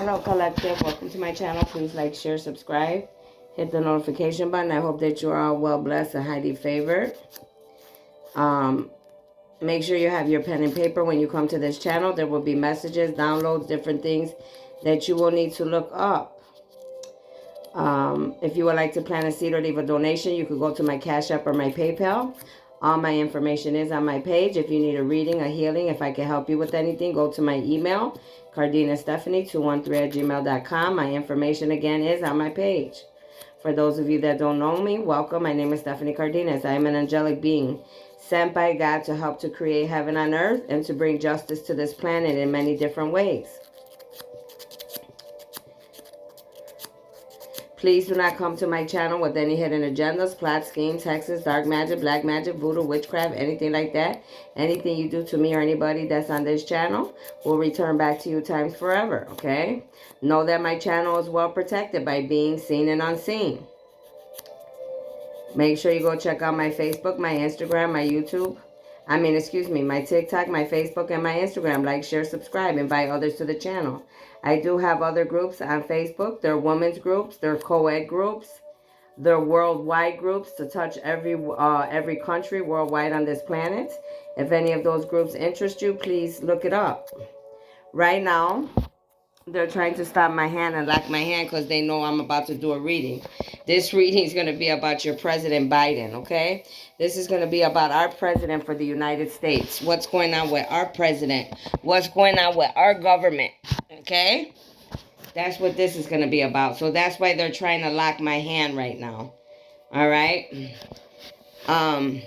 Hello, collective. Welcome to my channel. Please like, share, subscribe. Hit the notification button. I hope that you are all well blessed and highly favored. Make sure you have your pen and paper when you come to this channel. There will be messages, downloads, different things that you will need to look up. If you would like to plant a seed or leave a donation, you could go to my Cash App or my PayPal. All my information is on my page. If you need a reading, a healing, if I can help you with anything, go to my email, cardinastephanie213@gmail.com. My information again is on my page. For those of you that don't know me, welcome. My name is Stephanie Cardenas. I am an angelic being sent by God to help to create heaven on earth and to bring justice to this planet in many different ways. Please do not come to my channel with any hidden agendas, plots, schemes, hexes, dark magic, black magic, voodoo, witchcraft, anything like that. Anything you do to me or anybody that's on this channel will return back to you times forever, okay? Know that my channel is well protected by being seen and unseen. Make sure you go check out my Facebook, my Instagram, my YouTube. My TikTok, my Facebook, and my Instagram. Like, share, subscribe, invite others to the channel. I do have other groups on Facebook. They're women's groups, they're co-ed groups, they're worldwide groups to touch every country worldwide on this planet. If any of those groups interest you, please look it up. Right now, they're trying to stop my hand and lock my hand because they know I'm about to do a reading. This reading is going to be about your President Biden, okay? This is going to be about our president for the United States. What's going on with our president? What's going on with our government, okay? That's what this is going to be about. So that's why they're trying to lock my hand right now, all right? A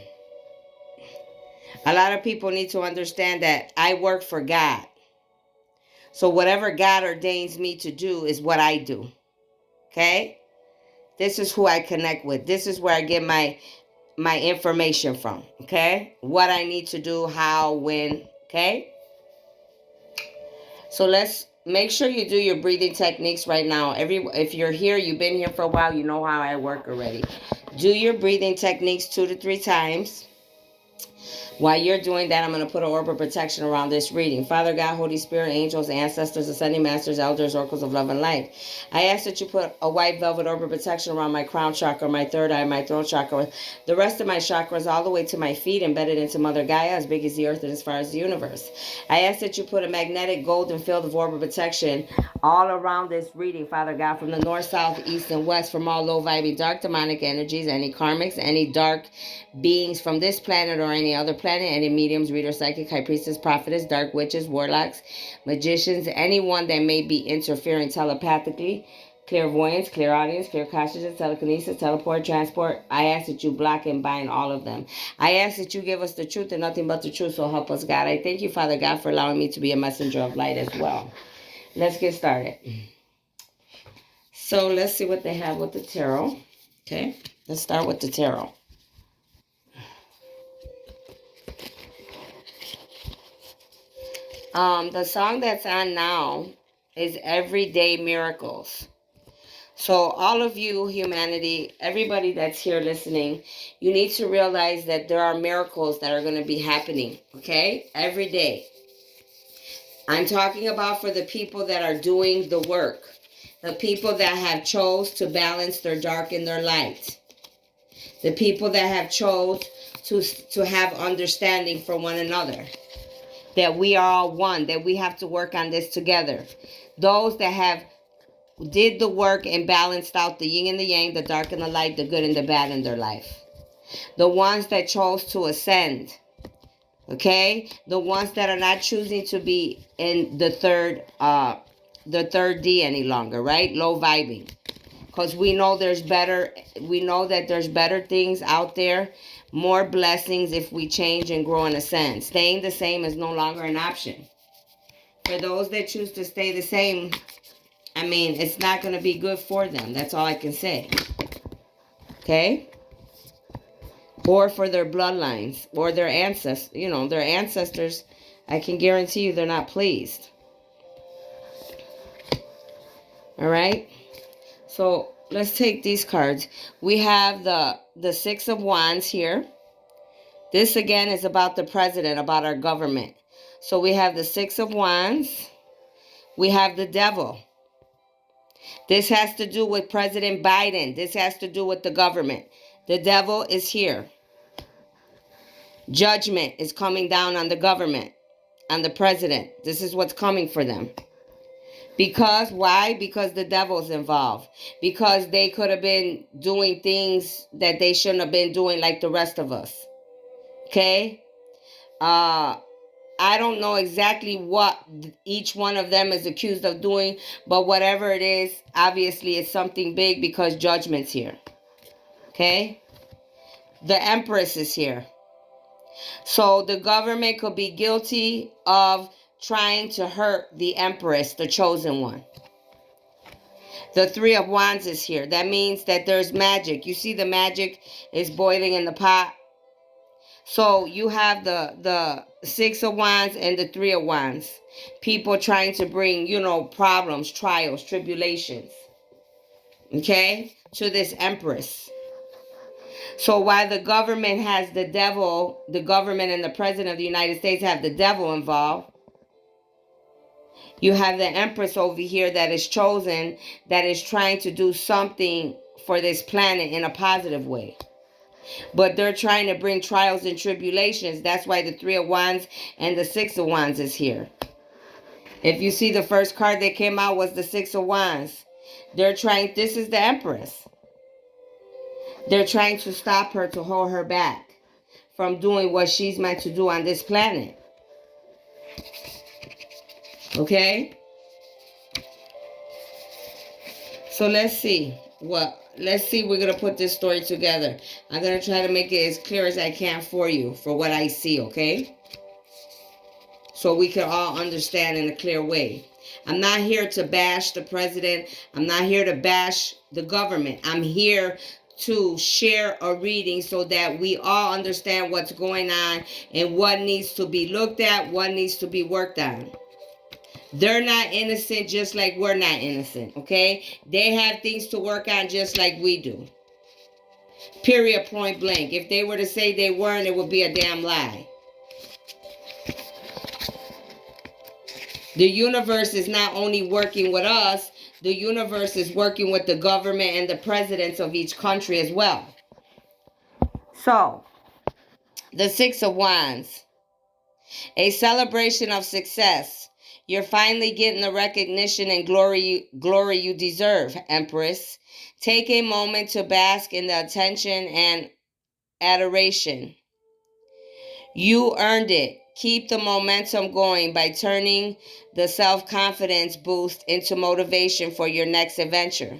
lot of people need to understand that I work for God. So whatever God ordains me to do is what I do. Okay? This is who I connect with. This is where I get my information from. Okay? What I need to do, how, when. Okay? So let's make sure you do your breathing techniques right now. If you're here, you've been here for a while, you know how I work already. Do your breathing techniques 2 to 3 times. While you're doing that, I'm going to put an orb of protection around this reading. Father God, Holy Spirit, angels, ancestors, ascending masters, elders, oracles of love and light. I ask that you put a white velvet orb of protection around my crown chakra, my third eye, my throat chakra, the rest of my chakras all the way to my feet, embedded into Mother Gaia, as big as the earth and as far as the universe. I ask that you put a magnetic golden field of orb of protection all around this reading, Father God, from the north, south, east, and west, from all low vibing dark demonic energies, any karmics, any dark beings from this planet or any other planet, any mediums, reader, psychic, high priestess, prophetess, dark witches, warlocks, magicians, anyone that may be interfering telepathically, clairvoyance, clairaudience, clairconsciousness, telekinesis, teleport, transport. I ask that you block and bind all of them. I ask that you give us the truth and nothing but the truth, so help us, God. I thank you, Father God, for allowing me to be a messenger of light as well. Let's get started. So let's see what they have with the tarot. Okay, let's start with the tarot. The song that's on now is Everyday Miracles. So all of you, humanity, everybody that's here listening, you need to realize that there are miracles that are going to be happening, okay? Every day. I'm talking about for the people that are doing the work. The people that have chose to balance their dark and their light. The people that have chose to have understanding for one another. That we are all one, that we have to work on this together. Those that have did the work and balanced out the yin and the yang, the dark and the light, the good and the bad in their life. The ones that chose to ascend, okay? The ones that are not choosing to be in the third D any longer, right? Low vibing. Because we know that there's better things out there, more blessings if we change and grow and ascend. Staying the same is no longer an option. For those that choose to stay the same, it's not going to be good for them. That's all I can say. Okay? Or for their bloodlines or their ancestors. Their ancestors, I can guarantee you they're not pleased. All right? So let's take these cards. We have the Six of Wands here. This again is about the president, about our government. So we have the Six of Wands. We have the Devil. This has to do with President Biden. This has to do with the government. The devil is here. Judgment is coming down on the government, on the president. This is what's coming for them. Because, why? Because the devil's involved. Because they could have been doing things that they shouldn't have been doing like the rest of us. Okay? I don't know exactly what each one of them is accused of doing, but whatever it is, obviously it's something big because judgment's here. Okay? The Empress is here. So the government could be guilty of trying to hurt the Empress, the chosen one. The Three of Wands is here. That means that there's magic. You see the magic is boiling in the pot. So you have the Six of Wands and the Three of Wands. People trying to bring, problems, trials, tribulations. Okay? To this Empress. So while the government has the devil, the government and the president of the United States have the devil involved, you have the Empress over here that is chosen, that is trying to do something for this planet in a positive way. But they're trying to bring trials and tribulations. That's why the Three of Wands and the Six of Wands is here. If you see, the first card that came out was the Six of Wands. This is the Empress. They're trying to stop her, to hold her back from doing what she's meant to do on this planet. Okay? So let's see. We're going to put this story together. I'm going to try to make it as clear as I can for you, for what I see, okay? So we can all understand in a clear way. I'm not here to bash the president. I'm not here to bash the government. I'm here to share a reading so that we all understand what's going on and what needs to be looked at, what needs to be worked on. They're not innocent just like we're not innocent, okay? They have things to work on just like we do. Period, point blank. If they were to say they weren't, it would be a damn lie. The universe is not only working with us, the universe is working with the government and the presidents of each country as well. So, the Six of Wands. A celebration of success. You're finally getting the recognition and glory you deserve, Empress. Take a moment to bask in the attention and adoration. You earned it. Keep the momentum going by turning the self-confidence boost into motivation for your next adventure.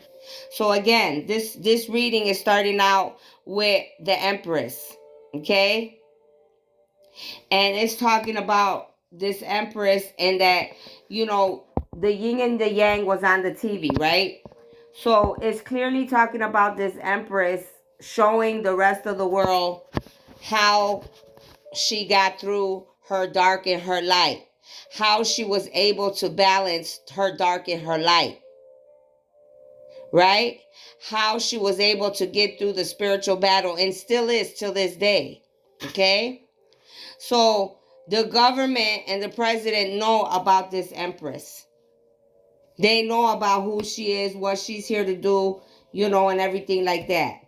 So again, this reading is starting out with the Empress, okay? And it's talking about this Empress and that, the yin and the yang was on the TV, right? So it's clearly talking about this Empress showing the rest of the world how she got through her dark and her light, how she was able to balance her dark and her light, right? How she was able to get through the spiritual battle and still is till this day, okay? So the government and the president know about this Empress. They know about who she is, what she's here to do, and everything like that.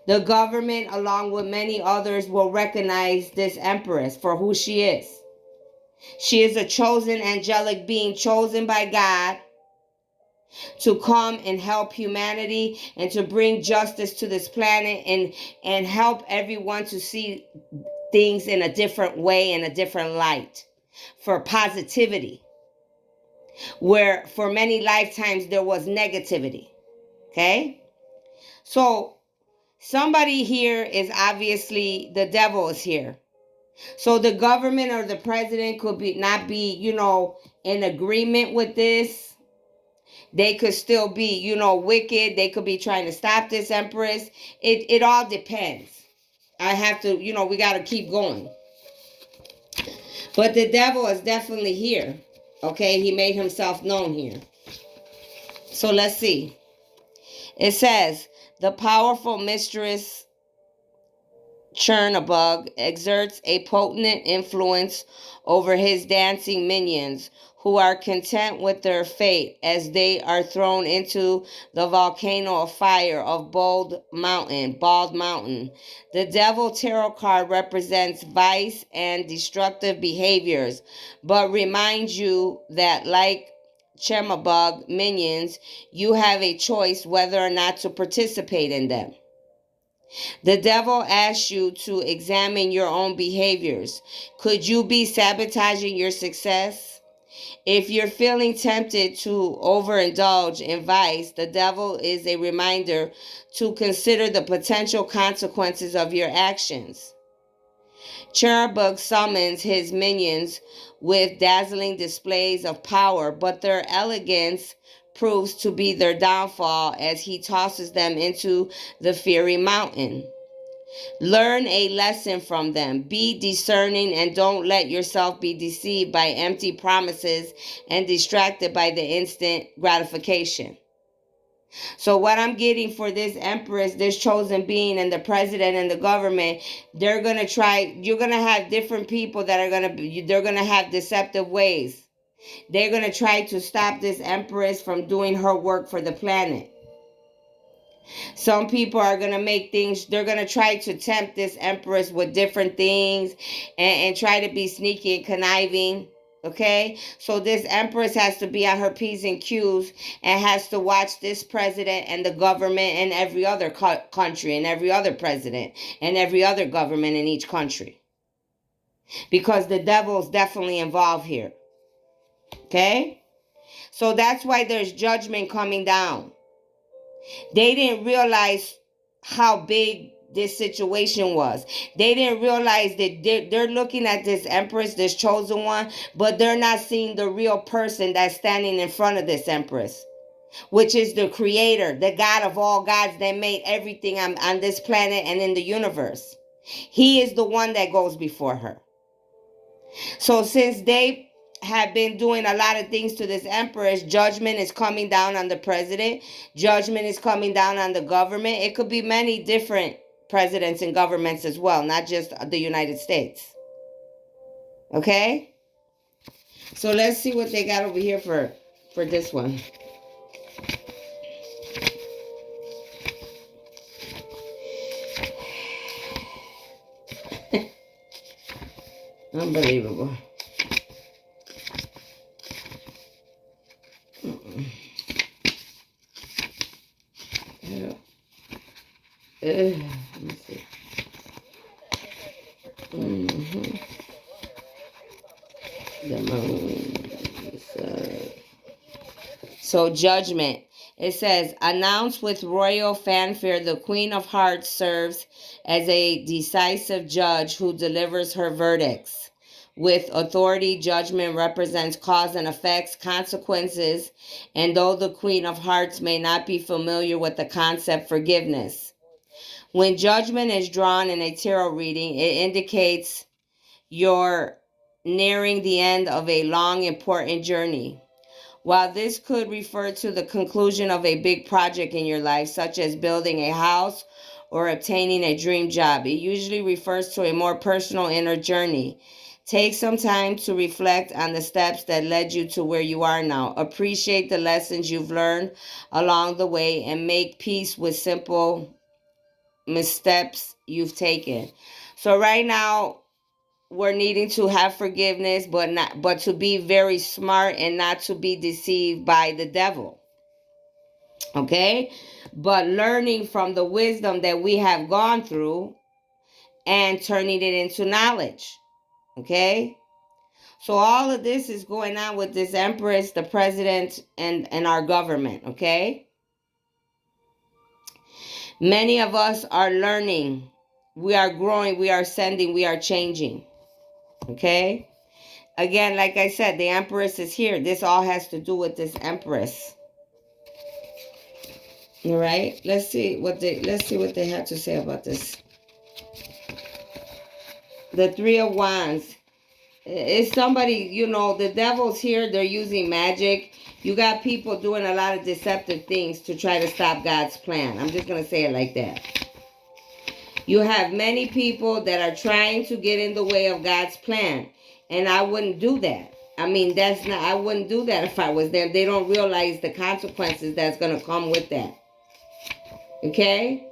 The government, along with many others, will recognize this Empress for who she is. She is a chosen angelic being, chosen by God to come and help humanity and to bring justice to this planet and help everyone to see things in a different way, in a different light, for positivity, where for many lifetimes there was negativity. Okay? So somebody here is obviously, the devil is here. So the government or the president could not be, in agreement with this. They could still be, wicked. They could be trying to stop this Empress. It all depends. I have to, we got to keep going. But the devil is definitely here. Okay, he made himself known here. So let's see. It says, the powerful mistress Chernabog exerts a potent influence over his dancing minions, who are content with their fate as they are thrown into the volcano of fire of Bald Mountain. The Devil Tarot card represents vice and destructive behaviors, but reminds you that, like Chernabog minions, you have a choice whether or not to participate in them. The devil asks you to examine your own behaviors. Could you be sabotaging your success? If you're feeling tempted to overindulge in vice, the devil is a reminder to consider the potential consequences of your actions. Cherubug summons his minions with dazzling displays of power, but their elegance proves to be their downfall as he tosses them into the fiery mountain. Learn a lesson from them. Be discerning and don't let yourself be deceived by empty promises and distracted by the instant gratification. So what I'm getting for this empress, this chosen being, and the president and the government, they're going to try, you're going to have different people that are going to be, they're going to have deceptive ways. They're going to try to stop this empress from doing her work for the planet. Some people are going to make things, they're going to try to tempt this empress with different things and try to be sneaky and conniving. Okay, so this empress has to be on her P's and Q's and has to watch this president and the government and every other country and every other president and every other government in each country. Because the devil's definitely involved here. Okay, so that's why there's judgment coming down. They didn't realize how big this situation was. They didn't realize that they're looking at this empress, this chosen one, but they're not seeing the real person that's standing in front of this empress, which is the creator, the God of all gods that made everything on this planet and in the universe. He is the one that goes before her. So since they have been doing a lot of things to this empress, judgment is coming down on the president. Judgment is coming down on the government. It could be many different presidents and governments as well, not just the United States. Okay? So let's see what they got over here for this one. Unbelievable. Yeah. Let me see. The moon. So judgment. It says, announced with royal fanfare, the Queen of Hearts serves as a decisive judge who delivers her verdicts. With authority, judgment represents cause and effects, consequences, and though the Queen of Hearts may not be familiar with the concept forgiveness. When judgment is drawn in a tarot reading, it indicates you're nearing the end of a long, important journey. While this could refer to the conclusion of a big project in your life, such as building a house or obtaining a dream job, it usually refers to a more personal inner journey. Take some time to reflect on the steps that led you to where you are now. Appreciate the lessons you've learned along the way and make peace with simple missteps you've taken. So right now, we're needing to have forgiveness, but to be very smart and not to be deceived by the devil. Okay? But learning from the wisdom that we have gone through and turning it into knowledge. Okay? So all of this is going on with this empress, the president, and our government. Okay? Many of us are learning. We are growing. We are ascending. We are changing. Okay? Again, like I said, the empress is here. This all has to do with this empress. All right? Let's see what they have to say about this. The Three of Wands. It's somebody, the devil's here. They're using magic. You got people doing a lot of deceptive things to try to stop God's plan. I'm just going to say it like that. You have many people that are trying to get in the way of God's plan. And I wouldn't do that. I mean, I wouldn't do that if I was them. They don't realize the consequences that's going to come with that. Okay?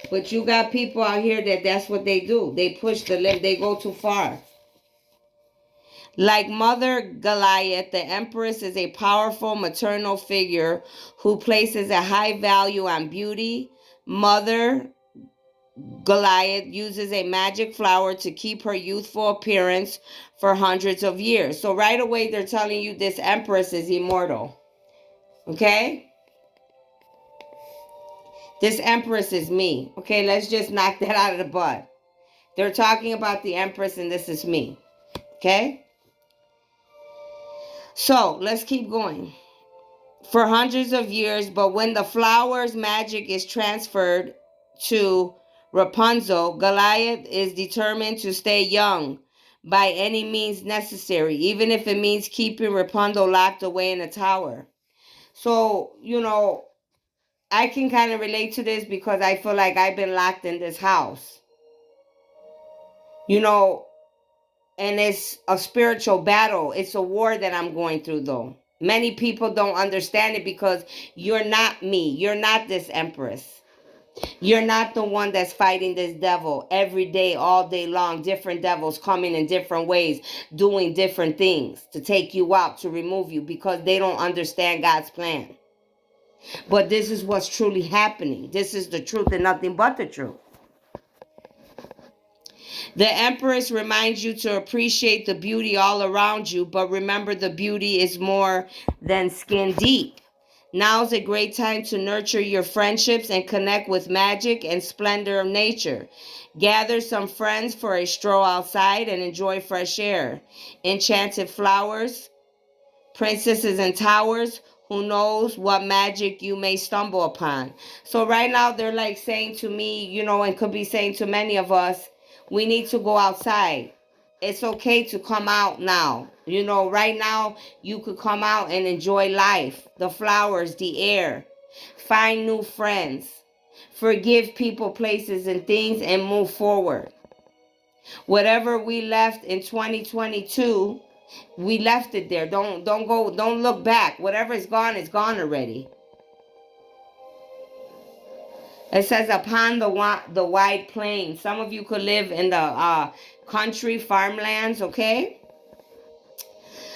But you got people out here that's what they do. They push the limit. They go too far. Like Mother Goliath, the Empress is a powerful maternal figure who places a high value on beauty. Mother Goliath uses a magic flower to keep her youthful appearance for hundreds of years. So right away they're telling you this Empress is immortal. Okay? This Empress is me. Okay, let's just knock that out of the bud. They're talking about the Empress and this is me. Okay? So let's keep going. For hundreds of years, but when the flower's magic is transferred to Rapunzel, Goliath is determined to stay young by any means necessary, even if it means keeping Rapunzel locked away in a tower. So, I can kind of relate to this because I feel like I've been locked in this house. And it's a spiritual battle. It's a war that I'm going through, though. Many people don't understand it because you're not me. You're not this Empress. You're not the one that's fighting this devil every day, all day long. Different devils coming in different ways, doing different things to take you out, to remove you, because they don't understand God's plan. But this is what's truly happening. This is the truth and nothing but the truth. The Empress reminds you to appreciate the beauty all around you, but remember the beauty is more than skin deep. Now's a great time to nurture your friendships and connect with magic and splendor of nature. Gather some friends for a stroll outside and enjoy fresh air. Enchanted flowers, princesses and towers, who knows what magic you may stumble upon. So right now they're like saying to me, and could be saying to many of us, we need to go outside. It's okay to come out now. Right now you could come out and enjoy life, the flowers, the air. Find new friends. Forgive people, places, and things and move forward. Whatever we left in 2022, we left it there. Don't look back. Whatever is gone already. It says upon the wide plain. Some of you could live in the country, farmlands, okay?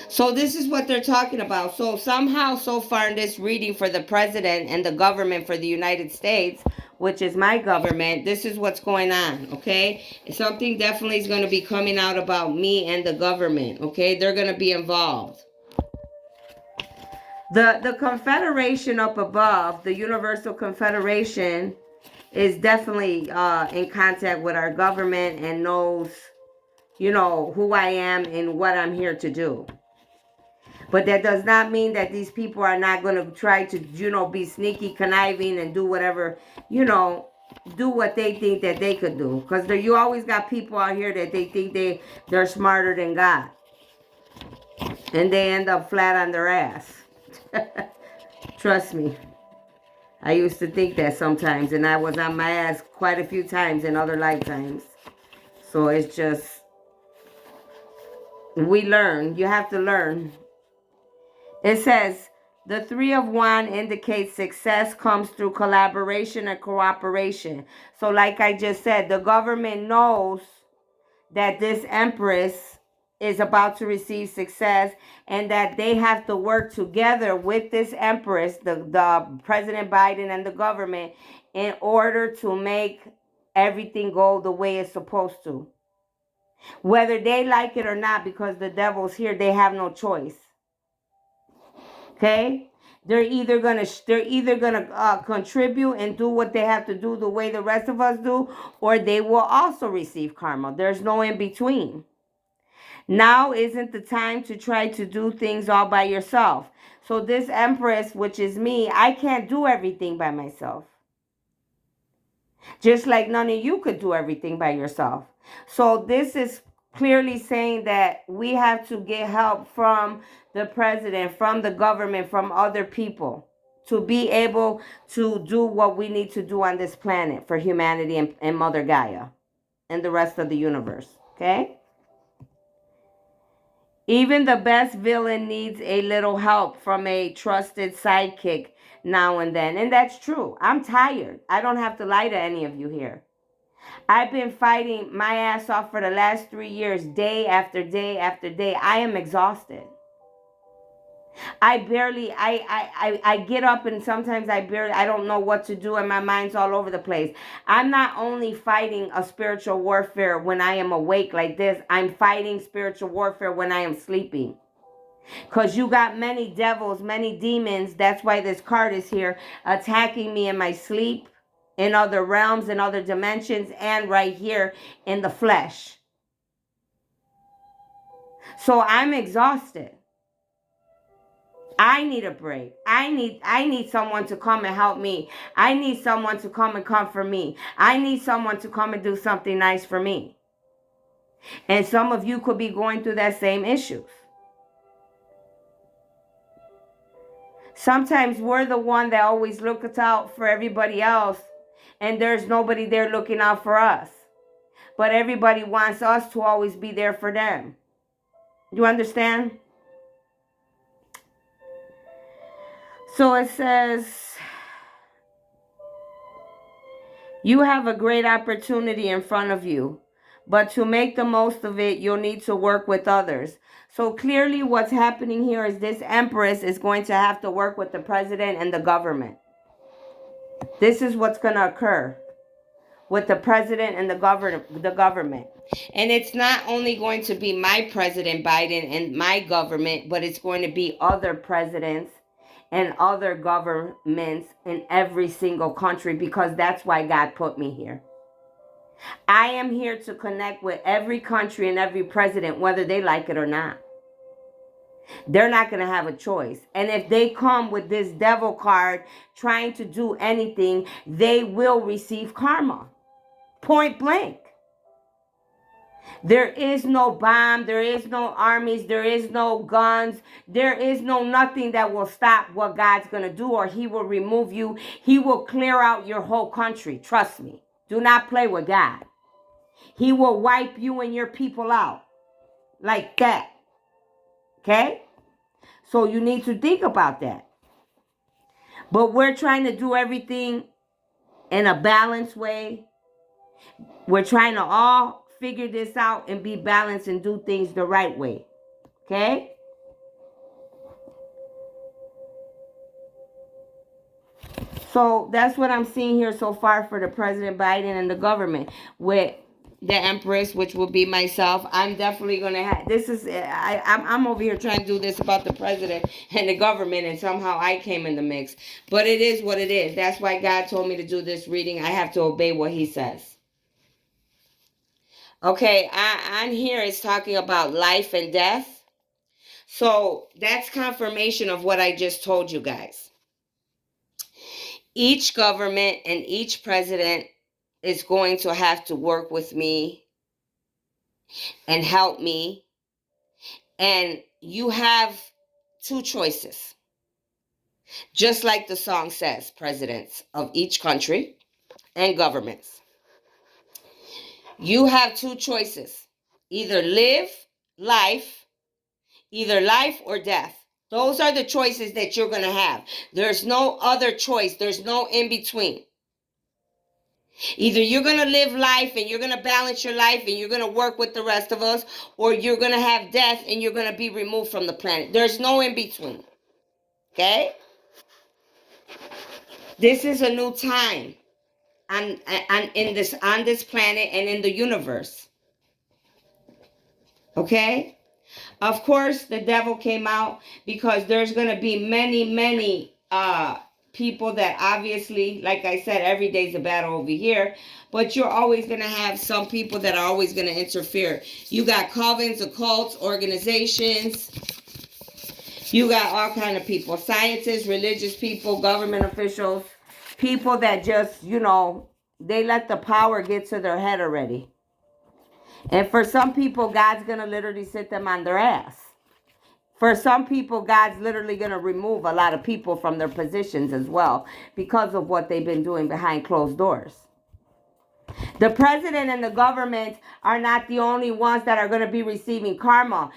So this is what they're talking about. So somehow, so far in this reading for the president and the government for the United States, which is my government, this is what's going on, okay? Something definitely is going to be coming out about me and the government, okay? They're going to be involved. The Confederation up above, the Universal Confederation, is definitely in contact with our government and knows, who I am and what I'm here to do. But that does not mean that these people are not going to try to, be sneaky, conniving, and do whatever, do what they think that they could do. Because you always got people out here that they think they're smarter than God. And they end up flat on their ass. Trust me. I used to think that sometimes, and I was on my ass quite a few times in other lifetimes. So it's just, we learn. You have to learn. It says, the Three of Wands indicates success comes through collaboration and cooperation. So like I just said, the government knows that this Empress is about to receive success and that they have to work together with this Empress, the President Biden and the government, in order to make everything go the way it's supposed to. Whether they like it or not, because the devil's here, they have no choice. Okay? They're either gonna contribute and do what they have to do the way the rest of us do, or they will also receive karma. There's no in between. Now isn't the time to try to do things all by yourself. So this Empress, which is me, I can't do everything by myself. Just like none of you could do everything by yourself. So this is clearly saying that we have to get help from the president, from the government, from other people to be able to do what we need to do on this planet for humanity and Mother Gaia and the rest of the universe. Okay? Even the best villain needs a little help from a trusted sidekick now and then. And that's true. I'm tired. I don't have to lie to any of you here. I've been fighting my ass off for the last 3 years, day after day after day. I am exhausted. I get up and sometimes I don't know what to do and my mind's all over the place. I'm not only fighting a spiritual warfare when I am awake like this, I'm fighting spiritual warfare when I am sleeping. Because you got many devils, many demons, that's why this card is here, attacking me in my sleep, in other realms, in other dimensions, and right here in the flesh. So I'm exhausted. I need a break. I need someone to come and help me. I need someone to come and comfort me. I need someone to come and do something nice for me. And some of you could be going through that same issue. Sometimes we're the one that always looks out for everybody else, and there's nobody there looking out for us. But everybody wants us to always be there for them. You understand? So it says, you have a great opportunity in front of you, but to make the most of it, you'll need to work with others. So clearly what's happening here is this Empress is going to have to work with the president and the government. This is what's going to occur with the president and the government. And it's not only going to be my President Biden and my government, but it's going to be other presidents and other governments in every single country, because that's why God put me here. I am here to connect with every country and every president, whether they like it or not. They're not going to have a choice. And if they come with this devil card trying to do anything, they will receive karma. Point blank. There is no bomb, there is no armies, there is no guns, there is no nothing that will stop what God's going to do, or he will remove you. He will clear out your whole country. Trust me. Do not play with God. He will wipe you and your people out like that. Okay? So you need to think about that. But we're trying to do everything in a balanced way. We're trying to all figure this out and be balanced and do things the right way. Okay? So that's what I'm seeing here so far for the President Biden and the government. With the Empress, which will be myself, I'm definitely going to have, this is, I'm over here trying to do this about the president and the government, and somehow I came in the mix. But it is what it is. That's why God told me to do this reading. I have to obey what he says. Okay, on here it's talking about life and death. So that's confirmation of what I just told you guys. Each government and each president is going to have to work with me and help me. And you have two choices. Just like the song says, presidents of each country and governments. You have two choices. Either live life, either life or death. Those are the choices that you're going to have. There's no other choice. There's no in between. Either you're going to live life and you're going to balance your life and you're going to work with the rest of us, or you're going to have death and you're going to be removed from the planet. There's no in between. Okay? This is a new time on this planet and in the universe. Okay? Of course, the devil came out because there's going to be many people that obviously, like I said, every day's a battle over here. But you're always going to have some people that are always going to interfere. You got covens, occults, organizations. You got all kind of people. Scientists, religious people, government officials. People that just, they let the power get to their head already. And for some people, God's going to literally sit them on their ass. For some people, God's literally going to remove a lot of people from their positions as well because of what they've been doing behind closed doors. The president and the government are not the only ones that are going to be receiving karma.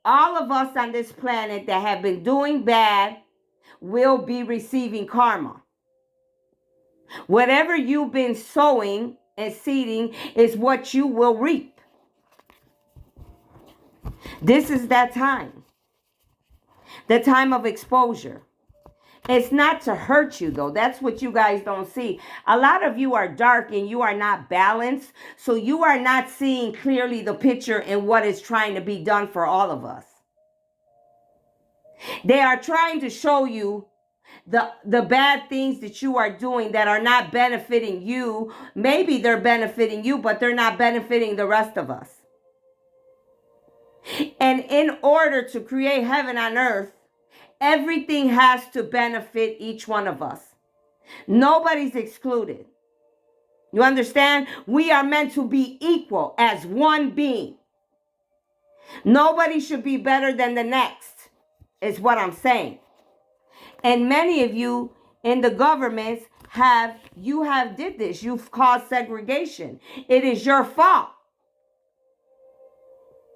All of us on this planet that have been doing bad will be receiving karma. Whatever you've been sowing and seeding is what you will reap. This is that time. The time of exposure. It's not to hurt you, though. That's what you guys don't see. A lot of you are dark and you are not balanced. So you are not seeing clearly the picture and what is trying to be done for all of us. They are trying to show you the bad things that you are doing that are not benefiting you. Maybe they're benefiting you, but they're not benefiting the rest of us. And in order to create heaven on earth, everything has to benefit each one of us. Nobody's excluded. You understand? We are meant to be equal as one being. Nobody should be better than the next, is what I'm saying. And many of you in the governments have did this. You've caused segregation. It is your fault.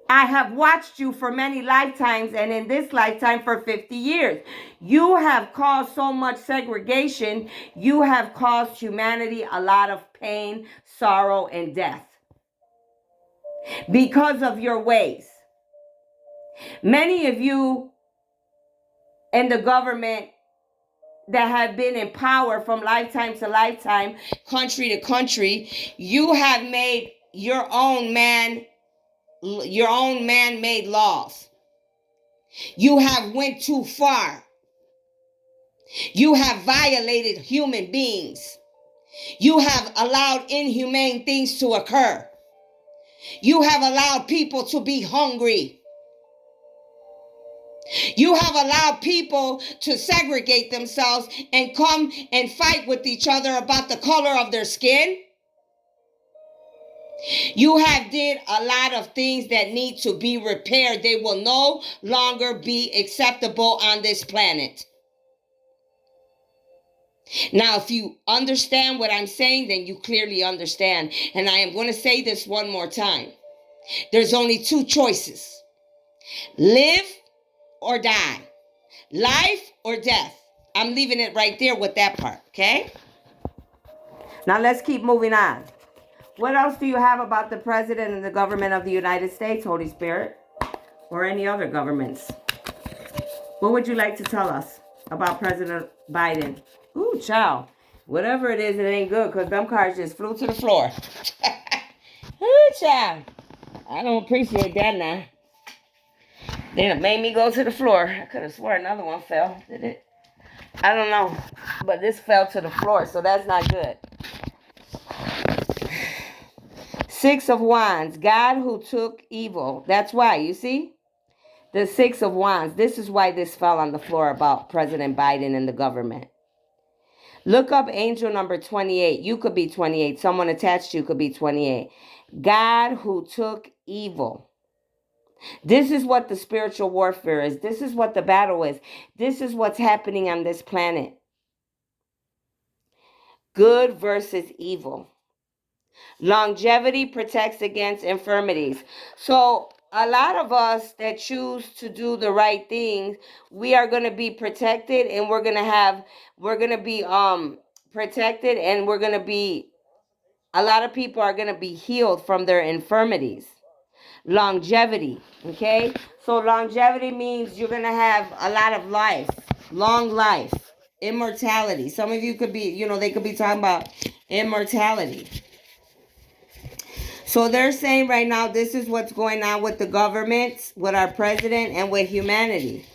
I have watched you for many lifetimes, and in this lifetime for 50 years. You have caused so much segregation. You have caused humanity a lot of pain, sorrow, and death because of your ways. Many of you in the government that have been in power from lifetime to lifetime, country to country, you have made your own man-made laws. You have went too far. You have violated human beings. You have allowed inhumane things to occur. You have allowed people to be hungry. You have allowed people to segregate themselves and come and fight with each other about the color of their skin. You have did a lot of things that need to be repaired. They will no longer be acceptable on this planet. Now, if you understand what I'm saying, then you clearly understand. And I am going to say this one more time. There's only two choices. Live or die. Life or death. I'm leaving it right there with that part, okay? Now let's keep moving on. What else do you have about the president and the government of the United States, Holy Spirit? Or any other governments? What would you like to tell us about President Biden? Ooh, child. Whatever it is, it ain't good because them cards just flew to the floor. Ooh, child. I don't appreciate that now. Then it made me go to the floor. I could have sworn another one fell. Did it? I don't know. But this fell to the floor, so that's not good. Six of Wands. God who took evil. That's why, you see? The Six of Wands. This is why this fell on the floor about President Biden and the government. Look up angel number 28. You could be 28. Someone attached to you could be 28. God who took evil. This is what the spiritual warfare is. This is what the battle is. This is what's happening on this planet. Good versus evil. Longevity protects against infirmities. So a lot of us that choose to do the right things, we are going to be protected, and we're going to be protected, and a lot of people are going to be healed from their infirmities. Longevity, okay? So longevity means you're going to have a lot of life, long life, immortality. Some of you could be, they could be talking about immortality. So they're saying right now, this is what's going on with the government, with our president, and with humanity.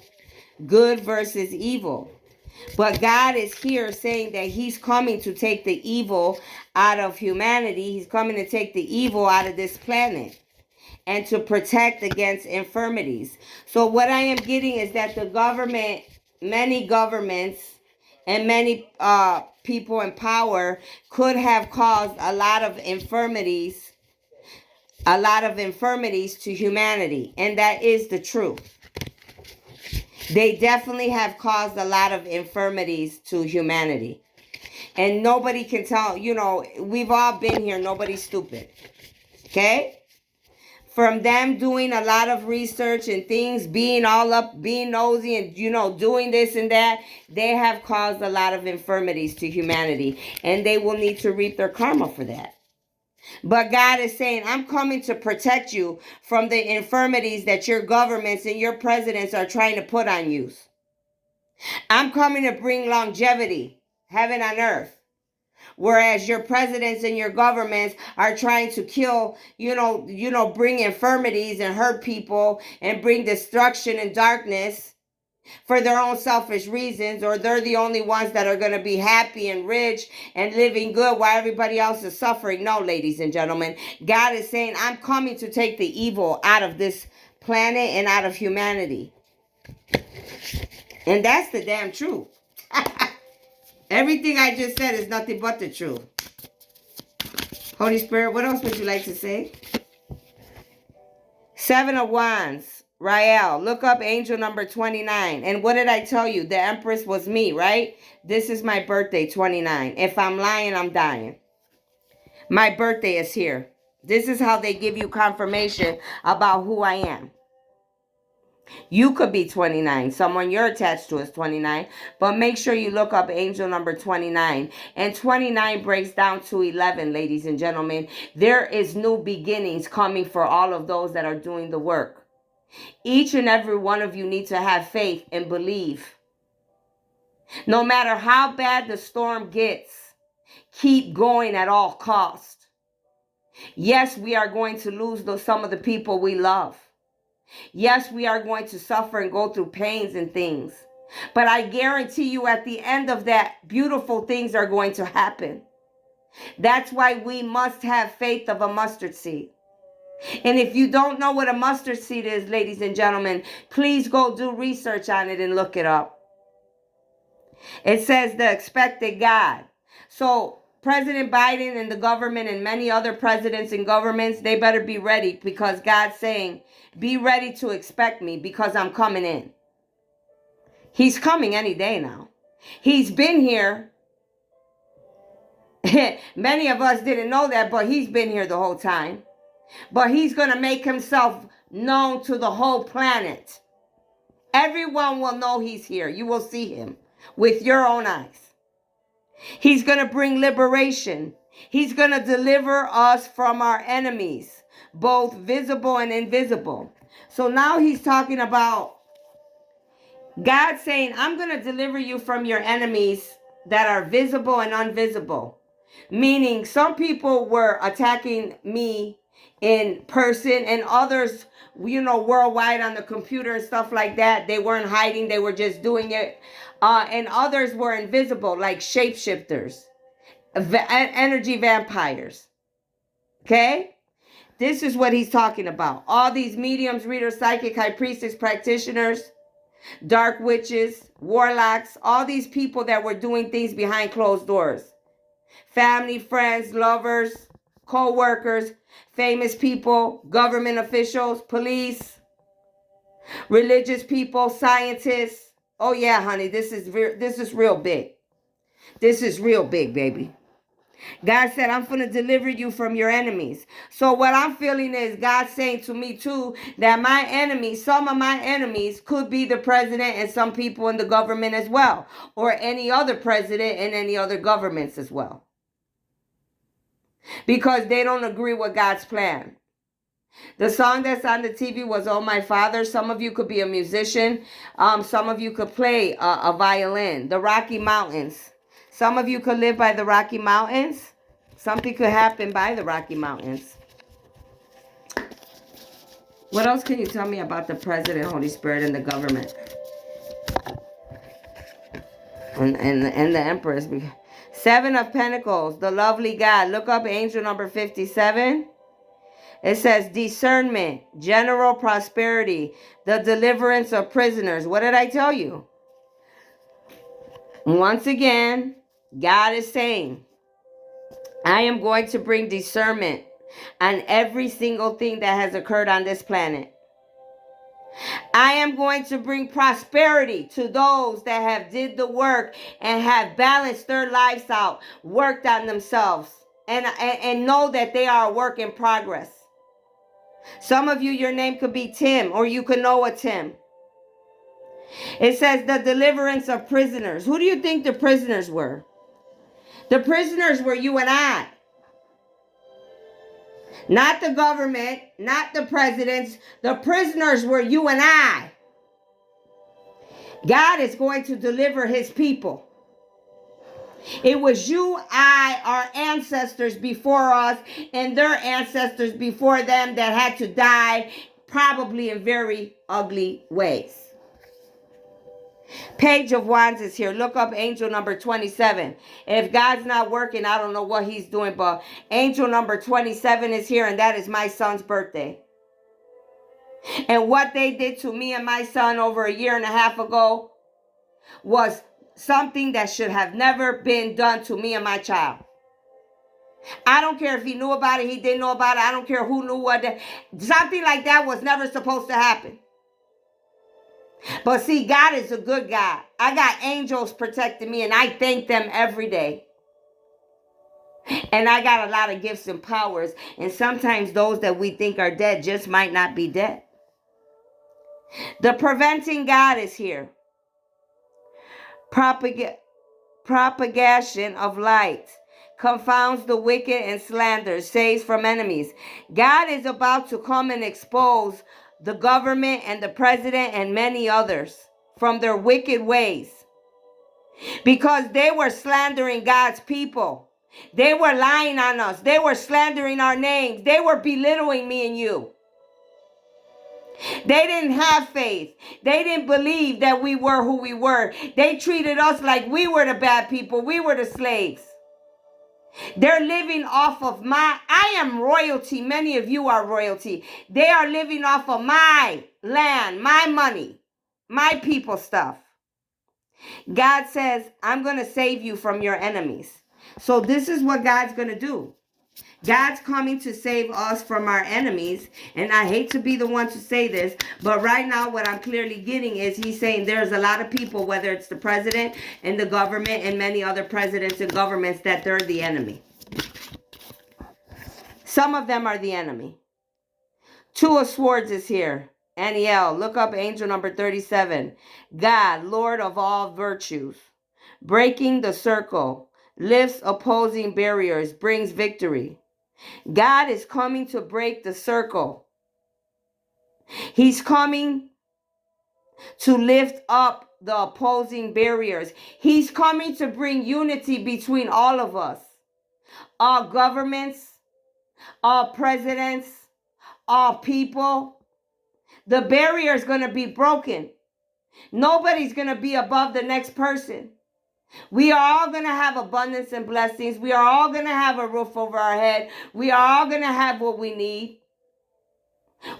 Good versus evil. But God is here saying that he's coming to take the evil out of humanity. He's coming to take the evil out of this planet and to protect against infirmities. So what I am getting is that the government, many governments, and many people in power could have caused a lot of infirmities to humanity. And that is the truth. They definitely have caused a lot of infirmities to humanity. And nobody can tell, we've all been here. Nobody's stupid. Okay? From them doing a lot of research and things, being all up, being nosy and, doing this and that, they have caused a lot of infirmities to humanity. And they will need to reap their karma for that. But God is saying, I'm coming to protect you from the infirmities that your governments and your presidents are trying to put on you. I'm coming to bring longevity, heaven on earth. Whereas your presidents and your governments are trying to kill, bring infirmities and hurt people and bring destruction and darkness for their own selfish reasons, or they're the only ones that are going to be happy and rich and living good while everybody else is suffering. No, ladies and gentlemen, God is saying, I'm coming to take the evil out of this planet and out of humanity. And that's the damn truth. Everything I just said is nothing but the truth. Holy Spirit, what else would you like to say? 7 of Wands. Rael, look up angel number 29. And what did I tell you? The Empress was me, right? This is my birthday, 29. If I'm lying, I'm dying. My birthday is here. This is how they give you confirmation about who I am. You could be 29. Someone you're attached to is 29. But make sure you look up angel number 29. And 29 breaks down to 11, ladies and gentlemen. There is new beginnings coming for all of those that are doing the work. Each and every one of you need to have faith and believe. No matter how bad the storm gets, keep going at all costs. Yes, we are going to lose some of the people we love. Yes, we are going to suffer and go through pains and things. But I guarantee you at the end of that, beautiful things are going to happen. That's why we must have faith of a mustard seed. And if you don't know what a mustard seed is, ladies and gentlemen, please go do research on it and look it up. It says the expected God. So President Biden and the government and many other presidents and governments, they better be ready, because God's saying, be ready to expect me because I'm coming in. He's coming any day now. He's been here. Many of us didn't know that, but he's been here the whole time. But he's going to make himself known to the whole planet. Everyone will know he's here. You will see him with your own eyes. He's going to bring liberation. He's going to deliver us from our enemies, both visible and invisible. So now he's talking about God saying, I'm going to deliver you from your enemies that are visible and invisible. Meaning some people were attacking me in person and others, worldwide on the computer and stuff like that. They weren't hiding. They were just doing it. And others were invisible, like shapeshifters, energy vampires. Okay? This is what he's talking about. All these mediums, readers, psychic, high priestess, practitioners, dark witches, warlocks, all these people that were doing things behind closed doors. Family, friends, lovers, co-workers, famous people, government officials, police, religious people, scientists. Oh yeah, honey, this is real big. This is real big, baby. God said, I'm going to deliver you from your enemies. So what I'm feeling is God saying to me too, that my enemies, some of my enemies could be the president and some people in the government as well, or any other president and any other governments as well. Because they don't agree with God's plan. The song that's on the TV was Oh My Father. Some of you could be a musician. Some of you could play a violin. The Rocky Mountains. Some of you could live by the Rocky Mountains. Something could happen by the Rocky Mountains. What else can you tell me about the President, Holy Spirit, and the government? And the Empress. 7 of Pentacles, the lovely God. Look up angel number 57. It says discernment, general prosperity, the deliverance of prisoners. What did I tell you? Once again, God is saying, I am going to bring discernment on every single thing that has occurred on this planet. I am going to bring prosperity to those that have did the work and have balanced their lives out, worked on themselves, and know that they are a work in progress. Some of you, your name could be Tim, or you could know a Tim. It says the deliverance of prisoners. Who do you think the prisoners were? The prisoners were you and I. Not the government, not the presidents. The prisoners were you and I. God is going to deliver his people. It was you, I, our ancestors before us, and their ancestors before them that had to die, probably in very ugly ways. Page of Wands is here. Look up angel number 27. If God's not working, I don't know what he's doing, but angel number 27 is here, and that is my son's birthday. And what they did to me and my son over a year and a half ago was something that should have never been done to me and my child. I don't care if he knew about it, he didn't know about it. I don't care who knew what. Something like that was never supposed to happen. But see, God is a good God. I got angels protecting me, and I thank them every day. And I got a lot of gifts and powers. And sometimes those that we think are dead just might not be dead. The preventing God is here. Propagation of light confounds the wicked and slander, saves from enemies. God is about to come and expose the government and the president and many others from their wicked ways, because they were slandering God's people. They were lying on us. They were slandering our names. They were belittling me and you. They didn't have faith. They didn't believe that we were who we were. They treated us like we were the bad people. We were the slaves. They're living off of I am royalty. Many of you are royalty. They are living off of my land, my money, my people stuff. God says, I'm going to save you from your enemies. So this is what God's going to do. God's coming to save us from our enemies. And I hate to be the one to say this, but right now what I'm clearly getting is he's saying there's a lot of people, whether it's the president and the government and many other presidents and governments, that they're the enemy. Some of them are the enemy. Two of Swords is here. Aniel, look up angel number 37. God, Lord of all virtues, breaking the circle, lifts opposing barriers, brings victory. God is coming to break the circle. He's coming to lift up the opposing barriers. He's coming to bring unity between all of us. All governments, all presidents, all people. The barrier is going to be broken. Nobody's going to be above the next person. We are all going to have abundance and blessings. We are all going to have a roof over our head. We are all going to have what we need.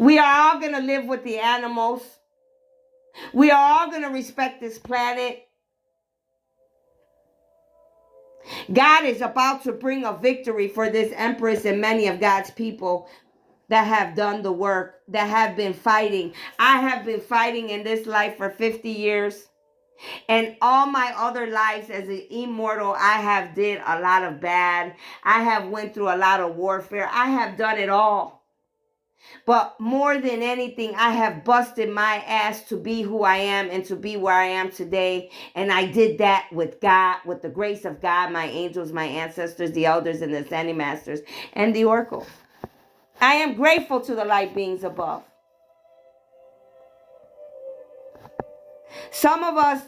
We are all going to live with the animals. We are all going to respect this planet. God is about to bring a victory for this empress and many of God's people that have done the work, that have been fighting. I have been fighting in this life for 50 years. And all my other lives as an immortal, I have did a lot of bad. I have went through a lot of warfare. I have done it all. But more than anything, I have busted my ass to be who I am and to be where I am today. And I did that with God, with the grace of God, my angels, my ancestors, the elders, and the ascending masters, and the oracle. I am grateful to the light beings above. Some of us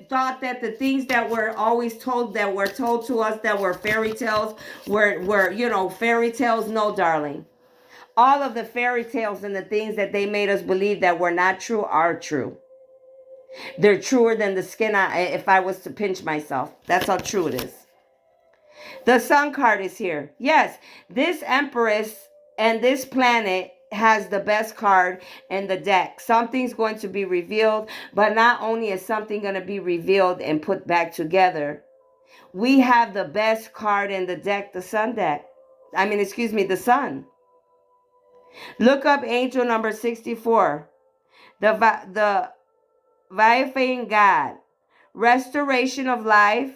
thought that the things that were always told, that were told to us, that were fairy tales, were fairy tales. No, darling. All of the fairy tales and the things that they made us believe that were not true are true. They're truer than the skin if I was to pinch myself. That's how true it is. The Sun card is here. Yes, this Empress and this planet has the best card in the deck. Something's going to be revealed, but not only is something going to be revealed and put back together, we have the best card in the deck, the Sun deck. The Sun. Look up angel number 64. The vivifying God, restoration of life,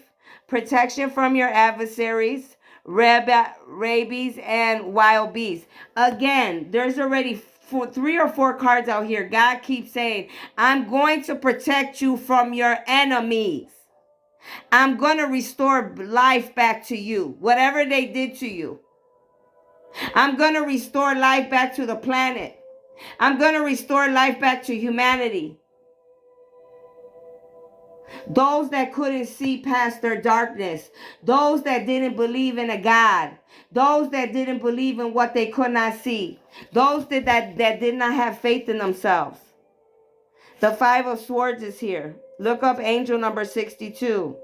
protection from your adversaries, rabies, and wild beasts. Again, there's already 3 or 4 cards out here. God keeps saying, I'm going to protect you from your enemies. I'm going to restore life back to you, whatever they did to you. I'm going to restore life back to the planet. I'm going to restore life back to humanity. Those that couldn't see past their darkness, those that didn't believe in a God, those that didn't believe in what they could not see, those that did not have faith in themselves. The 5 of Swords is here. Look up angel number 62.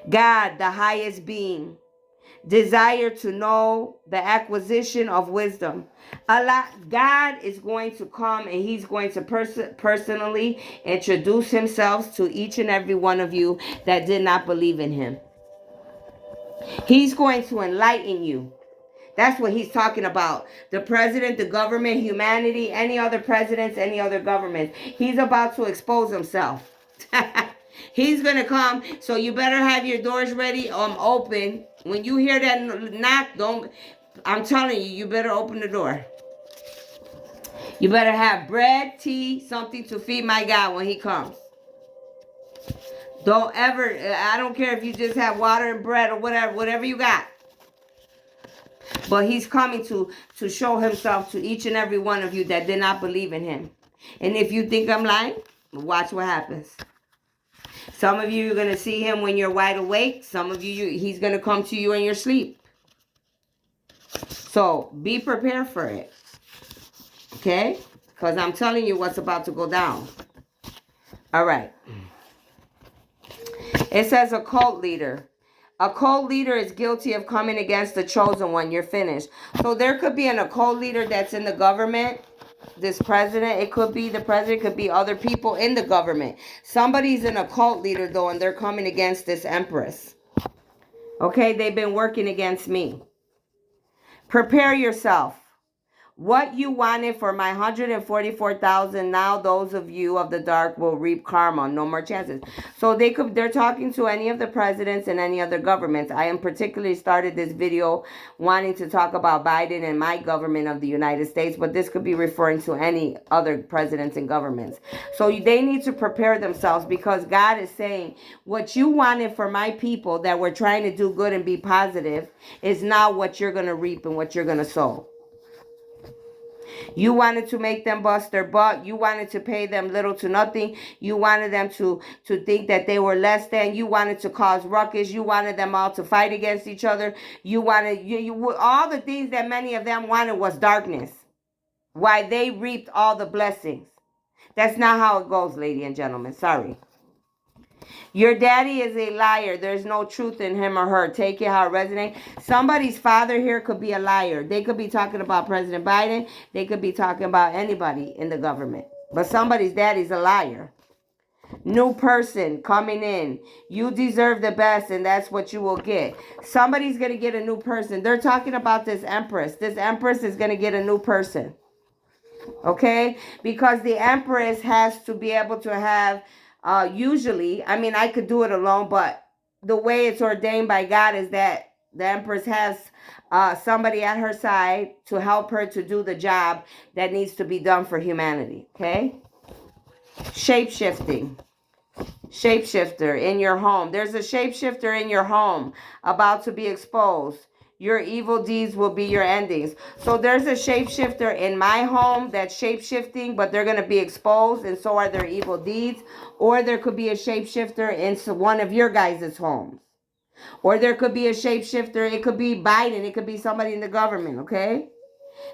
God, the highest being. Desire to know, the acquisition of wisdom. God is going to come and he's going to personally introduce himself to each and every one of you that did not believe in him. He's going to enlighten you. That's what he's talking about. The president, the government, humanity, any other presidents, any other governments. He's about to expose himself. He's going to come, so you better have your doors ready open. When you hear that knock, I'm telling you, you better open the door. You better have bread, tea, something to feed my God when he comes. Don't ever, I don't care if you just have water and bread or whatever you got. But he's coming to show himself to each and every one of you that did not believe in him. And if you think I'm lying, watch what happens. Some of you are going to see him when you're wide awake. Some of you, he's going to come to you in your sleep. So be prepared for it. Okay? Because I'm telling you what's about to go down. All right. It says a cult leader. A cult leader is guilty of coming against the chosen one. You're finished. So there could be an occult leader that's in the government. This president, it could be the president, could be other people in the government. Somebody's an occult leader though, and they're coming against this empress. Okay, they've been working against me. Prepare yourself. What you wanted for my 144,000, now those of you of the dark will reap karma. No more chances. So they're talking to any of the presidents and any other governments. I am particularly started this video wanting to talk about Biden and my government of the United States, but this could be referring to any other presidents and governments. So they need to prepare themselves, because God is saying what you wanted for my people that were trying to do good and be positive is now what you're going to reap and what you're going to sow. You wanted to make them bust their butt. You wanted to pay them little to nothing. You wanted them to think that they were less than. You wanted to cause ruckus. You wanted them all to fight against each other. You wanted all the things that many of them wanted was darkness. Why they reaped all the blessings. That's not how it goes, ladies and gentlemen. Sorry. Your daddy is a liar. There's no truth in him or her. Take it how it resonates. Somebody's father here could be a liar. They could be talking about President Biden. They could be talking about anybody in the government. But somebody's daddy's a liar. New person coming in. You deserve the best, and that's what you will get. Somebody's going to get a new person. They're talking about this empress. This empress is going to get a new person. Okay? Because the empress has to be able to have... usually, I mean, I could do it alone, but the way it's ordained by God is that the empress has somebody at her side to help her to do the job that needs to be done for humanity. Okay? Shape-shifting. Shapeshifter in your home. There's a shapeshifter in your home about to be exposed. Your evil deeds will be your endings. So there's a shapeshifter in my home that's shapeshifting, but they're going to be exposed, and so are their evil deeds. Or there could be a shapeshifter in one of your guys' homes. Or there could be a shapeshifter. It could be Biden. It could be somebody in the government, okay?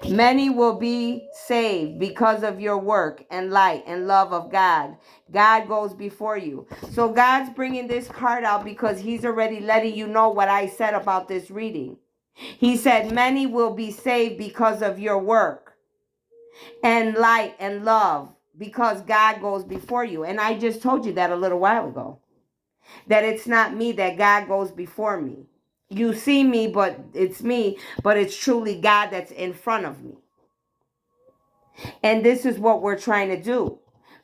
Many will be saved because of your work and light and love of God. God goes before you. So God's bringing this card out because he's already letting you know what I said about this reading. He said, many will be saved because of your work and light and love, because God goes before you. And I just told you that a little while ago, that it's not me, that God goes before me. You see me, but it's me, but it's truly God that's in front of me. And this is what we're trying to do.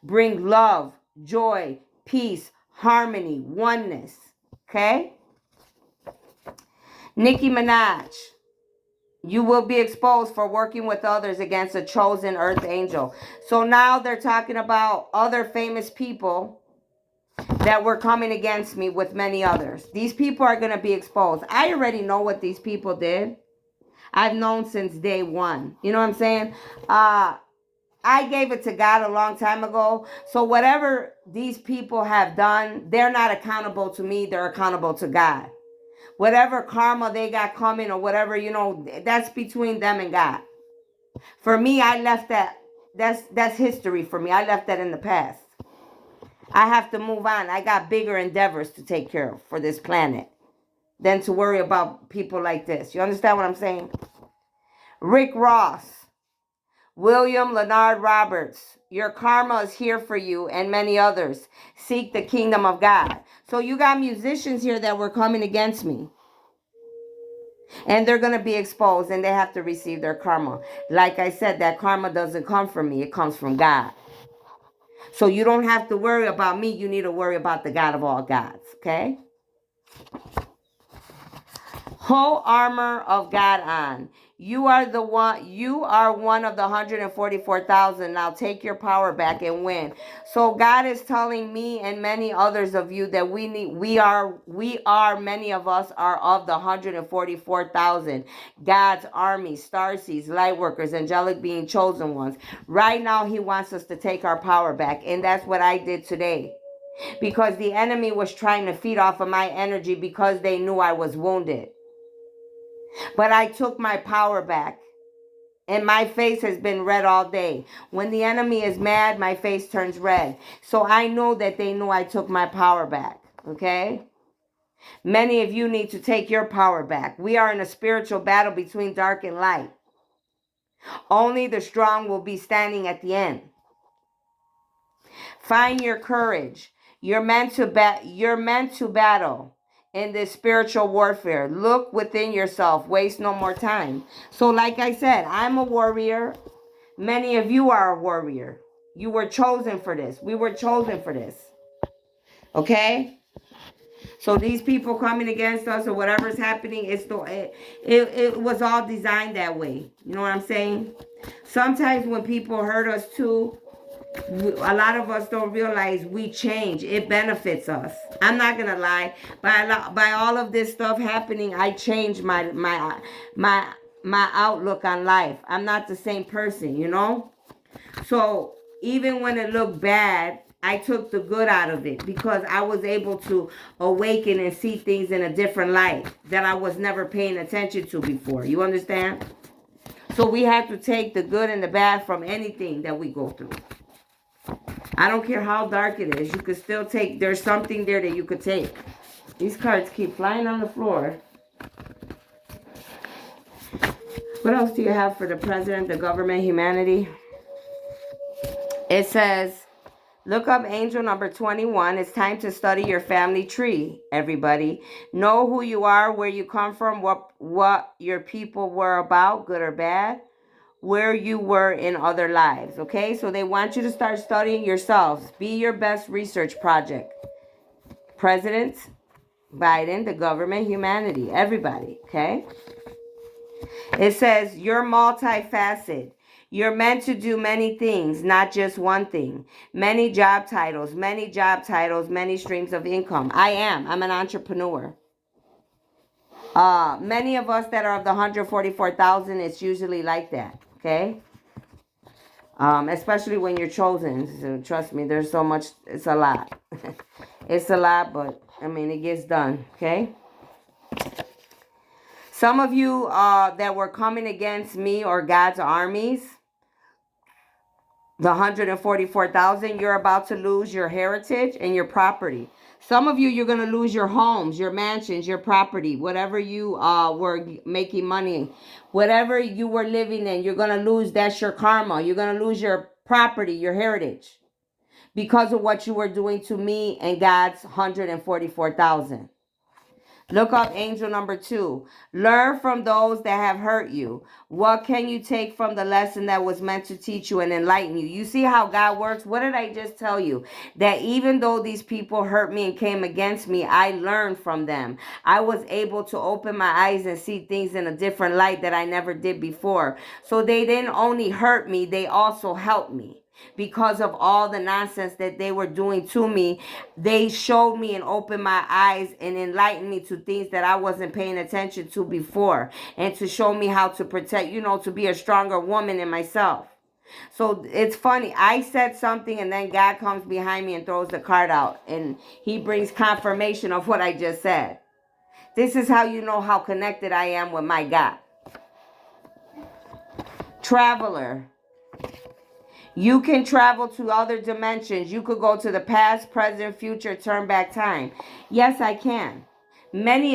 bring love, joy, peace, harmony, oneness. Okay? Nicki Minaj, you will be exposed for working with others against a chosen earth angel. So now they're talking about other famous people that were coming against me with many others. These people are going to be exposed. I already know what these people did. I've known since day one. You know what I'm saying? I gave it to God a long time ago. So whatever these people have done, they're not accountable to me. They're accountable to God. Whatever karma they got coming or whatever, you know, that's between them and God. For me, I left that. That's history for me. I left that in the past. I have to move on. I got bigger endeavors to take care of for this planet than to worry about people like this. You understand what I'm saying? Rick Ross, William Leonard Roberts, your karma is here for you and many others. Seek the kingdom of God. So you got musicians here that were coming against me. And they're going to be exposed and they have to receive their karma. Like I said, that karma doesn't come from me. It comes from God. So you don't have to worry about me. You need to worry about the God of all gods. Okay? Whole armor of God on. You are one of the 144,000. Now take your power back and win. So God is telling me and many others of you that we are many of us are of the 144,000. God's army, starseeds, light workers, angelic being chosen ones. Right now he wants us to take our power back. And that's what I did today. Because the enemy was trying to feed off of my energy because they knew I was wounded. But I took my power back. And my face has been red all day. When the enemy is mad, my face turns red. So I know that they know I took my power back. Okay? Many of you need to take your power back. We are in a spiritual battle between dark and light. Only the strong will be standing at the end. Find your courage. You're meant to battle in this spiritual warfare. Look within yourself. Waste no more time. So like I said, I'm a warrior. Many of you are a warrior. You were chosen for this. We were chosen for this. Okay? So these people coming against us or whatever's happening, it was all designed that way. You know what I'm saying? Sometimes when people hurt us too, a lot of us don't realize we change. It benefits us. I'm not gonna lie. By all of this stuff happening, I changed my outlook on life. I'm not the same person, you know. So even when it looked bad, I took the good out of it because I was able to awaken and see things in a different light that I was never paying attention to before. You understand? So we have to take the good and the bad from anything that we go through. I don't care how dark it is. You could still take, there's something there that you could take. These cards keep flying on the floor. What else do you have for the president, the government, humanity? It says, look up angel number 21. It's time to study your family tree, everybody. Know who you are, where you come from, what your people were about, good or bad, where you were in other lives, okay? So they want you to start studying yourselves. Be your best research project. President Biden, the government, humanity, everybody, okay? It says, you're multifaceted. You're meant to do many things, not just one thing. Many job titles, many streams of income. I'm an entrepreneur. Many of us that are of the 144,000, it's usually like that, okay? Especially when you're chosen. So trust me, there's so much, it's a lot. It's a lot, but I mean, it gets done, okay? Some of you that were coming against me or God's armies, the 144,000, you're about to lose your heritage and your property. Some of you, you're going to lose your homes, your mansions, your property, whatever you were making money, whatever you were living in, you're going to lose. That's your karma. You're going to lose your property, your heritage, because of what you were doing to me and God's 144,000. Look up angel number 2. Learn from those that have hurt you. What can you take from the lesson that was meant to teach you and enlighten you? You see how God works? What did I just tell you? That even though these people hurt me and came against me, I learned from them. I was able to open my eyes and see things in a different light that I never did before. So they didn't only hurt me, they also helped me. Because of all the nonsense that they were doing to me, they showed me and opened my eyes and enlightened me to things that I wasn't paying attention to before, and to show me how to protect, to be a stronger woman in myself. So it's funny. I said something and then God comes behind me and throws the card out, and he brings confirmation of what I just said. This is how you know how connected I am with my God. Traveler. You can travel to other dimensions. You could go to the past, present, future, turn back time. Yes, I can.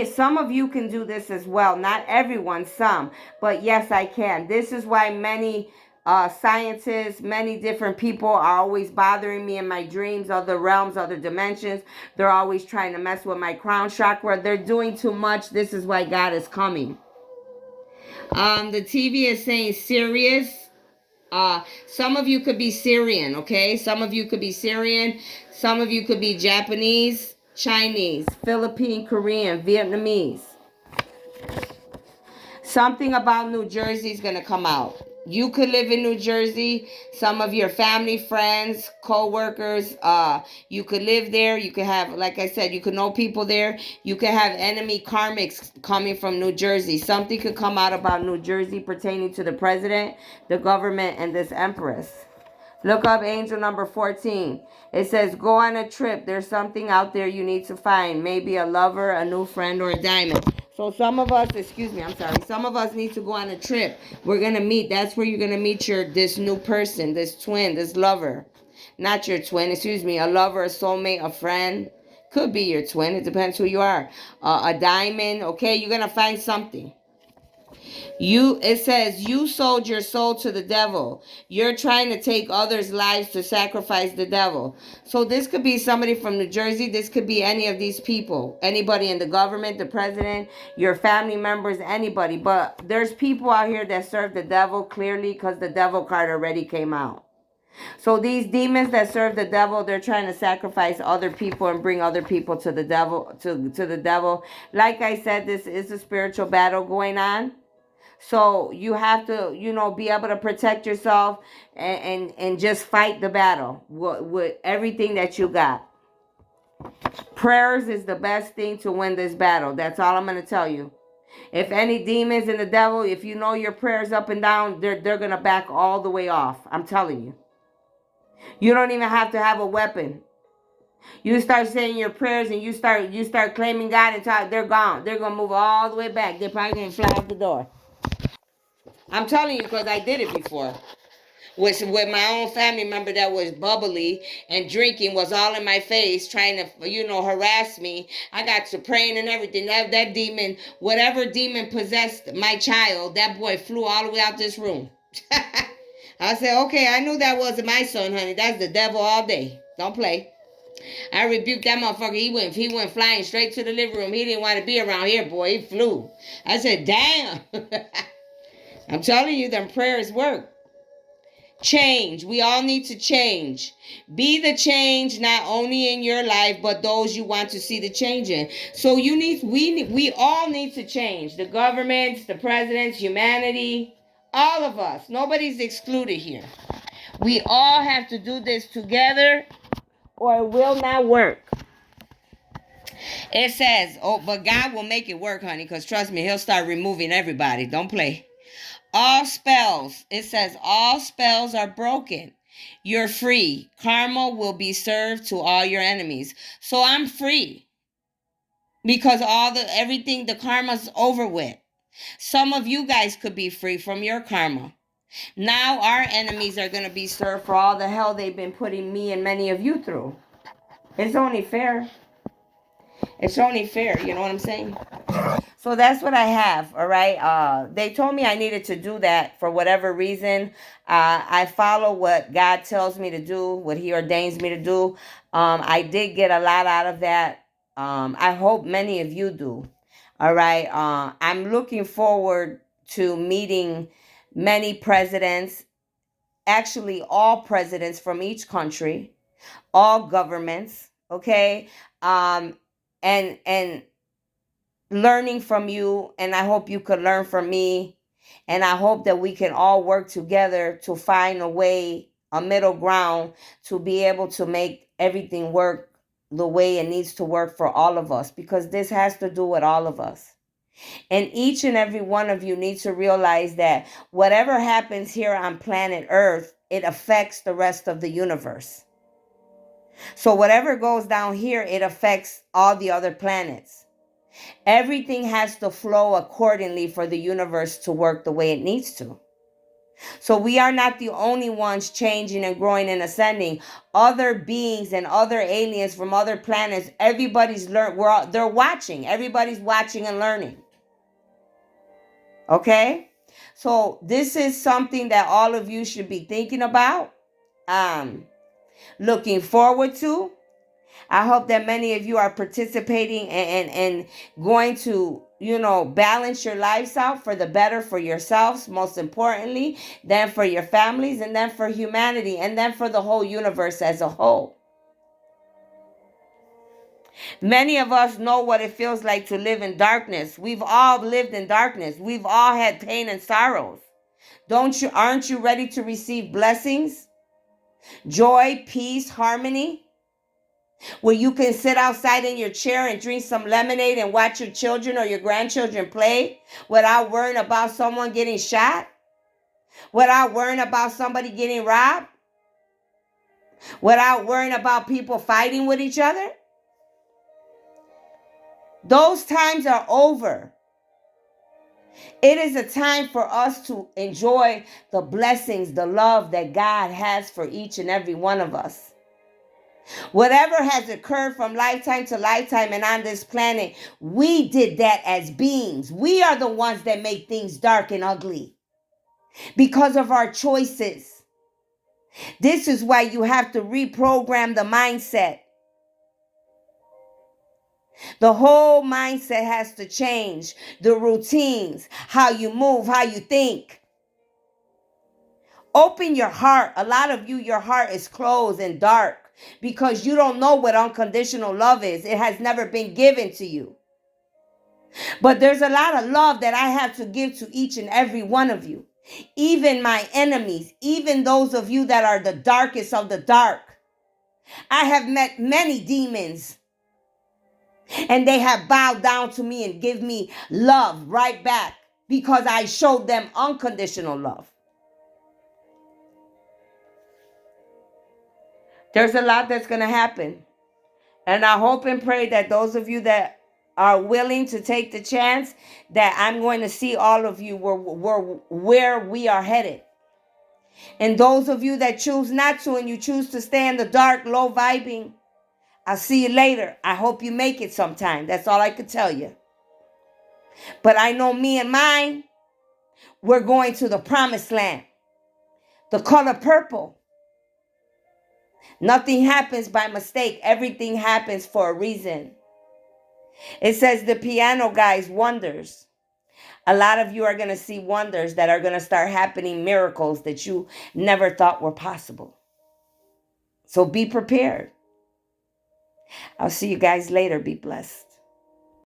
Some of you can do this as well. Not everyone, some. But yes, I can. This is why many scientists, many different people are always bothering me in my dreams, other realms, other dimensions. They're always trying to mess with my crown chakra. They're doing too much. This is why God is coming. The TV is saying serious. Some of you could be Syrian, okay? Some of you could be Syrian. Some of you could be Japanese, Chinese, Philippine, Korean, Vietnamese. Something about New Jersey is going to come out. You could live in New Jersey. Some of your family, friends, co-workers, you could live there. You could have, like I said, you could know people there. You could have enemy karmics coming from New Jersey. Something could come out about New Jersey pertaining to the president, the government, and this empress. Look up angel number 14. It says, go on a trip. There's something out there you need to find. Maybe a lover, a new friend, or a diamond. So some of us, some of us need to go on a trip. We're going to meet. That's where you're going to meet this new person, this twin, this lover. Not your twin, a lover, a soulmate, a friend. Could be your twin. It depends who you are. A diamond, okay? You're going to find something. It says you sold your soul to the devil. You're trying to take others' lives to sacrifice the devil. So this could be somebody from New Jersey. This could be any of these people. Anybody in the government, the president, your family members, anybody. But there's people out here that serve the devil clearly because the devil card already came out. So these demons that serve the devil, they're trying to sacrifice other people and bring other people to the devil, to the devil. Like I said, this is a spiritual battle going on. So you have to, be able to protect yourself and just fight the battle with everything that you got. Prayers is the best thing to win this battle. That's all I'm going to tell you. If any demons and the devil, if you know your prayers up and down, they're going to back all the way off. I'm telling you. You don't even have to have a weapon. You start saying your prayers and you start claiming God and talk, they're gone. They're going to move all the way back. They're probably going to fly out the door. I'm telling you because I did it before. With my own family member that was bubbly and drinking, was all in my face trying to, harass me. I got to praying and everything. That demon, whatever demon possessed my child, that boy flew all the way out this room. I said, okay, I knew that wasn't my son, honey. That's the devil all day. Don't play. I rebuked that motherfucker. He went flying straight to the living room. He didn't want to be around here, boy. He flew. I said, damn. I'm telling you, them prayers work. Change. We all need to change. Be the change not only in your life, but those you want to see the change in. So we all need to change. The governments, the presidents, humanity, all of us. Nobody's excluded here. We all have to do this together or it will not work. It says, but God will make it work, honey, because trust me, he'll start removing everybody. Don't play. All spells, it says all spells are broken. You're free. Karma will be served to all your enemies. So I'm free because everything, the karma's over with. Some of you guys could be free from your karma. Now our enemies are going to be served for all the hell they've been putting me and many of you through. It's only fair. It's only fair, you know what I'm saying? So that's what I have, all right? They told me I needed to do that for whatever reason. I follow what God tells me to do, what he ordains me to do. I did get a lot out of that. I hope many of you do. All right. I'm looking forward to meeting many presidents, actually all presidents from each country, all governments, okay? And learning from you, and I hope you could learn from me, and I hope that we can all work together to find a way, a middle ground, to be able to make everything work the way it needs to work for all of us, because this has to do with all of us. And each and every one of you needs to realize that whatever happens here on planet Earth, it affects the rest of the universe. So whatever goes down here, it affects all the other planets. Everything has to flow accordingly for the universe to work the way it needs to. So we are not the only ones changing and growing and ascending. Other beings and other aliens from other planets, everybody's they're watching. Everybody's watching and learning. Okay? So this is something that all of you should be thinking about, looking forward to. I hope that many of you are participating and going to, balance your lives out for the better for yourselves, most importantly, then for your families, and then for humanity, and then for the whole universe as a whole. Many of us know what it feels like to live in darkness. We've all lived in darkness. We've all had pain and sorrows. Aren't you ready to receive blessings, joy, peace, harmony? Where you can sit outside in your chair and drink some lemonade and watch your children or your grandchildren play without worrying about someone getting shot, without worrying about somebody getting robbed, without worrying about people fighting with each other. Those times are over. It is a time for us to enjoy the blessings, the love that God has for each and every one of us. Whatever has occurred from lifetime to lifetime and on this planet, we did that as beings. We are the ones that make things dark and ugly because of our choices. This is why you have to reprogram the mindset. The whole mindset has to change. The routines, how you move, how you think. Open your heart. A lot of you, your heart is closed and dark because you don't know what unconditional love is. It has never been given to you. But there's a lot of love that I have to give to each and every one of you. Even my enemies, even those of you that are the darkest of the dark. I have met many demons, and they have bowed down to me and give me love right back because I showed them unconditional love. There's a lot that's going to happen. And I hope and pray that those of you that are willing to take the chance, that I'm going to see all of you where we are headed. And those of you that choose not to and you choose to stay in the dark, low vibing, I'll see you later. I hope you make it sometime. That's all I could tell you. But I know me and mine, we're going to the promised land. The color purple. Nothing happens by mistake. Everything happens for a reason. It says the piano guy's wonders. A lot of you are going to see wonders that are going to start happening, miracles that you never thought were possible. So be prepared. I'll see you guys later. Be blessed.